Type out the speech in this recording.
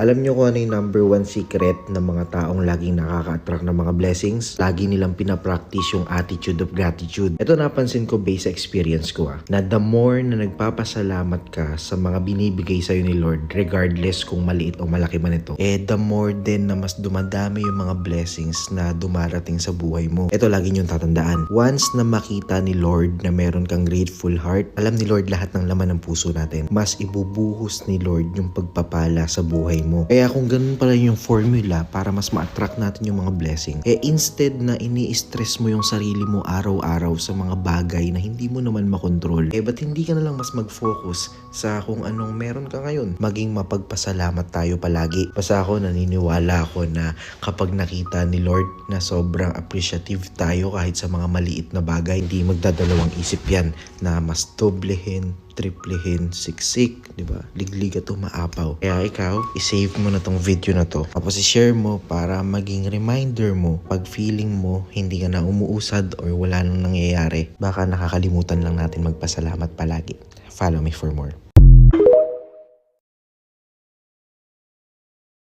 Alam nyo kung ano yung number one secret ng mga taong laging nakaka-attract ng mga blessings? Lagi nilang pinapractice yung attitude of gratitude. Ito napansin ko based sa experience ko na the more na nagpapasalamat ka sa mga binibigay sa'yo ni Lord, regardless kung maliit o malaki man ito, the more din na mas dumadami yung mga blessings na dumarating sa buhay mo. Ito lagi nyo tatandaan. Once na makita ni Lord na meron kang grateful heart, alam ni Lord lahat ng laman ng puso natin. Mas ibubuhos ni Lord yung pagpapala sa buhay mo. Kaya kung ganun pala yung formula para mas ma-attract natin yung mga blessing, instead na ini-stress mo yung sarili mo araw-araw sa mga bagay na hindi mo naman makontrol, ba't hindi ka na lang mas mag-focus sa kung anong meron ka ngayon? Maging mapagpasalamat tayo palagi. Basta ako naniniwala ako na kapag nakita ni Lord na sobrang appreciative tayo kahit sa mga maliit na bagay, hindi magdadalawang isip yan na mas doblehin, triplehin, siksik, di ba? Liglig at umaapaw. Kaya ikaw, isave mo na tong video na to. Tapos i-share mo para maging reminder mo pag feeling mo hindi ka na umuusad or wala nang nangyayari. Baka nakakalimutan lang natin magpasalamat palagi. Follow me for more.